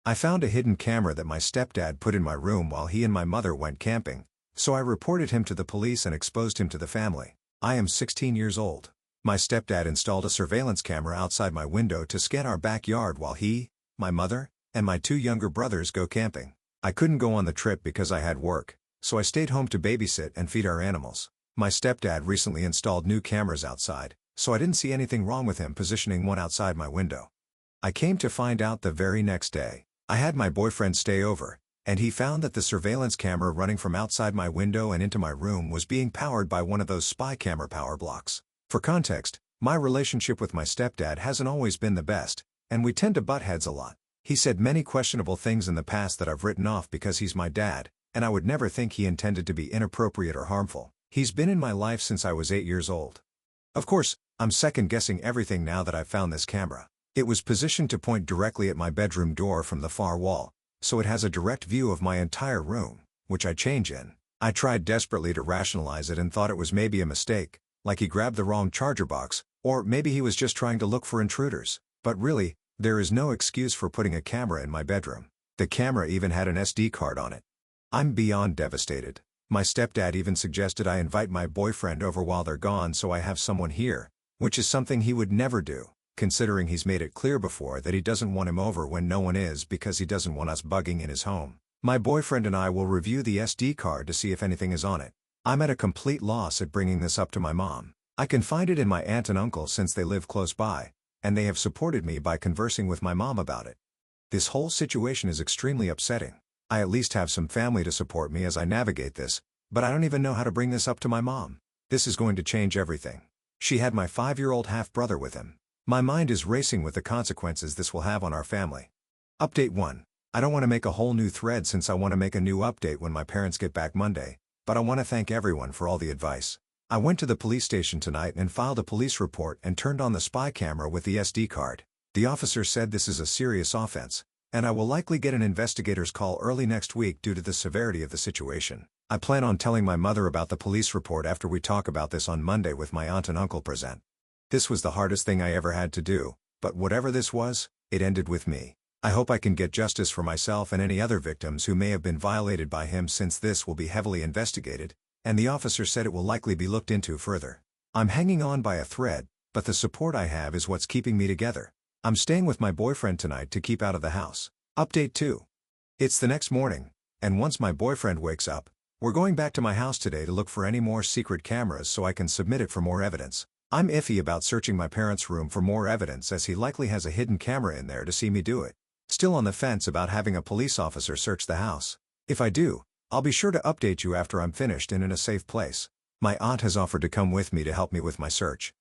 I found a hidden camera that my stepdad put in my room while he and my mother went camping, so I reported him to the police and exposed him to the family. I am 16 years old. My stepdad installed a surveillance camera outside my window to scan our backyard while he, my mother, and my two younger brothers go camping. I couldn't go on the trip because I had work, so I stayed home to babysit and feed our animals. My stepdad recently installed new cameras outside, so I didn't see anything wrong with him positioning one outside my window. I came to find out the very next day. I had my boyfriend stay over, and he found that the surveillance camera running from outside my window and into my room was being powered by one of those spy camera power blocks. For context, my relationship with my stepdad hasn't always been the best, and we tend to butt heads a lot. He said many questionable things in the past that I've written off because he's my dad, and I would never think he intended to be inappropriate or harmful. He's been in my life since I was 8 years old. Of course, I'm second-guessing everything now that I've found this camera. It was positioned to point directly at my bedroom door from the far wall, so it has a direct view of my entire room, which I change in. I tried desperately to rationalize it and thought it was maybe a mistake, like he grabbed the wrong charger box, or maybe he was just trying to look for intruders. But really, there is no excuse for putting a camera in my bedroom. The camera even had an SD card on it. I'm beyond devastated. My stepdad even suggested I invite my boyfriend over while they're gone so I have someone here, which is something he would never do, considering he's made it clear before that he doesn't want him over when no one is because he doesn't want us bugging in his home. My boyfriend and I will review the SD card to see if anything is on it. I'm at a complete loss at bringing this up to my mom. I confided in my aunt and uncle since they live close by, and they have supported me by conversing with my mom about it. This whole situation is extremely upsetting. I at least have some family to support me as I navigate this, but I don't even know how to bring this up to my mom. This is going to change everything. She had my 5-year-old half-brother with him. My mind is racing with the consequences this will have on our family. Update 1. I don't want to make a whole new thread since I want to make a new update when my parents get back Monday, but I want to thank everyone for all the advice. I went to the police station tonight and filed a police report and turned on the spy camera with the SD card. The officer said this is a serious offense, and I will likely get an investigator's call early next week due to the severity of the situation. I plan on telling my mother about the police report after we talk about this on Monday with my aunt and uncle present. This was the hardest thing I ever had to do, but whatever this was, it ended with me. I hope I can get justice for myself and any other victims who may have been violated by him since this will be heavily investigated, and the officer said it will likely be looked into further. I'm hanging on by a thread, but the support I have is what's keeping me together. I'm staying with my boyfriend tonight to keep out of the house. Update 2. It's the next morning, and once my boyfriend wakes up, we're going back to my house today to look for any more secret cameras so I can submit it for more evidence. I'm iffy about searching my parents' room for more evidence as he likely has a hidden camera in there to see me do it. Still on the fence about having a police officer search the house. If I do, I'll be sure to update you after I'm finished and in a safe place. My aunt has offered to come with me to help me with my search.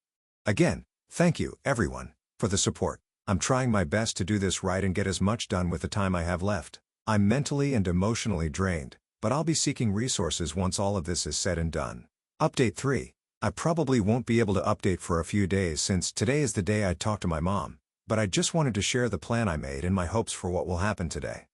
Again, thank you, everyone, for the support. I'm trying my best to do this right and get as much done with the time I have left. I'm mentally and emotionally drained, but I'll be seeking resources once all of this is said and done. Update 3. I probably won't be able to update for a few days since today is the day I talk to my mom, but I just wanted to share the plan I made and my hopes for what will happen today.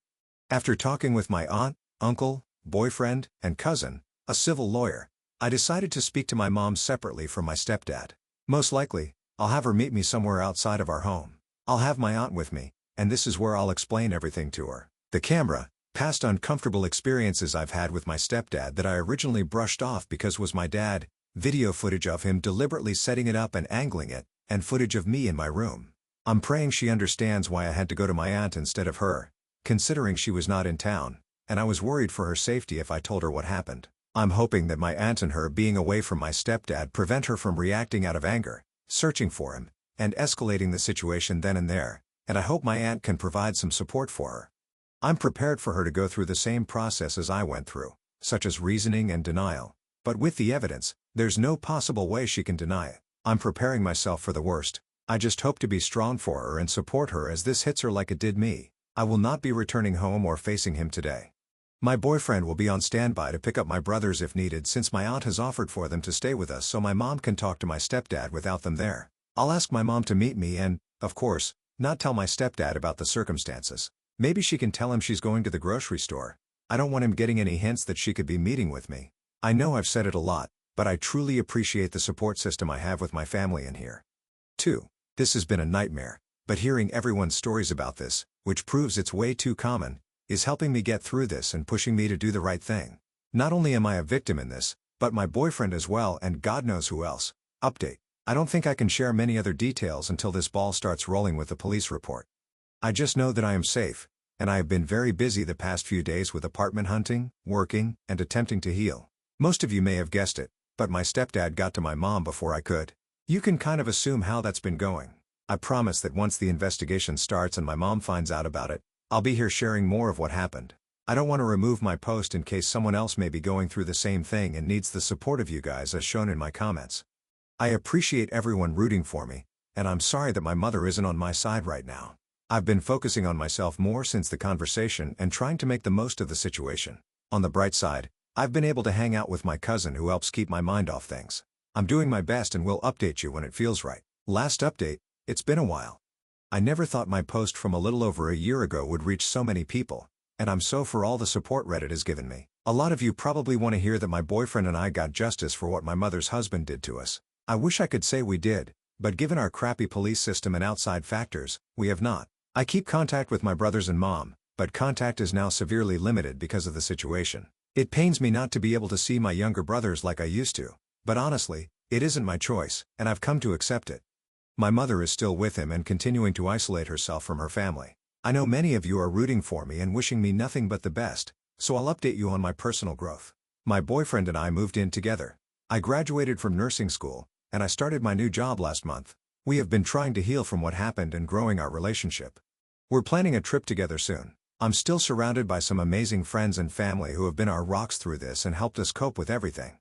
After talking with my aunt, uncle, boyfriend, and cousin, a civil lawyer, I decided to speak to my mom separately from my stepdad. Most likely, I'll have her meet me somewhere outside of our home. I'll have my aunt with me, and this is where I'll explain everything to her. The camera, past uncomfortable experiences I've had with my stepdad that I originally brushed off because was my dad, video footage of him deliberately setting it up and angling it, and footage of me in my room. I'm praying she understands why I had to go to my aunt instead of her, considering she was not in town, and I was worried for her safety if I told her what happened. I'm hoping that my aunt and her being away from my stepdad prevent her from reacting out of anger, searching for him, and escalating the situation then and there, and I hope my aunt can provide some support for her. I'm prepared for her to go through the same process as I went through, such as reasoning and denial, but with the evidence, there's no possible way she can deny it. I'm preparing myself for the worst. I just hope to be strong for her and support her as this hits her like it did me. I will not be returning home or facing him today. My boyfriend will be on standby to pick up my brothers if needed since my aunt has offered for them to stay with us so my mom can talk to my stepdad without them there. I'll ask my mom to meet me and, of course, not tell my stepdad about the circumstances. Maybe she can tell him she's going to the grocery store. I don't want him getting any hints that she could be meeting with me. I know I've said it a lot, but I truly appreciate the support system I have with my family in here. 2. This has been a nightmare. But hearing everyone's stories about this, which proves it's way too common, is helping me get through this and pushing me to do the right thing. Not only am I a victim in this, but my boyfriend as well, and God knows who else. Update. I don't think I can share many other details until this ball starts rolling with the police report. I just know that I am safe, and I have been very busy the past few days with apartment hunting, working, and attempting to heal. Most of you may have guessed it, but my stepdad got to my mom before I could. You can kind of assume how that's been going. I promise that once the investigation starts and my mom finds out about it, I'll be here sharing more of what happened. I don't want to remove my post in case someone else may be going through the same thing and needs the support of you guys as shown in my comments. I appreciate everyone rooting for me, and I'm sorry that my mother isn't on my side right now. I've been focusing on myself more since the conversation and trying to make the most of the situation. On the bright side, I've been able to hang out with my cousin who helps keep my mind off things. I'm doing my best and will update you when it feels right. Last update, it's been a while. I never thought my post from a little over a year ago would reach so many people, and I'm so for all the support Reddit has given me. A lot of you probably want to hear that my boyfriend and I got justice for what my mother's husband did to us. I wish I could say we did, but given our crappy police system and outside factors, we have not. I keep contact with my brothers and mom, but contact is now severely limited because of the situation. It pains me not to be able to see my younger brothers like I used to, but honestly, it isn't my choice, and I've come to accept it. My mother is still with him and continuing to isolate herself from her family. I know many of you are rooting for me and wishing me nothing but the best, so I'll update you on my personal growth. My boyfriend and I moved in together. I graduated from nursing school, and I started my new job last month. We have been trying to heal from what happened and growing our relationship. We're planning a trip together soon. I'm still surrounded by some amazing friends and family who have been our rocks through this and helped us cope with everything.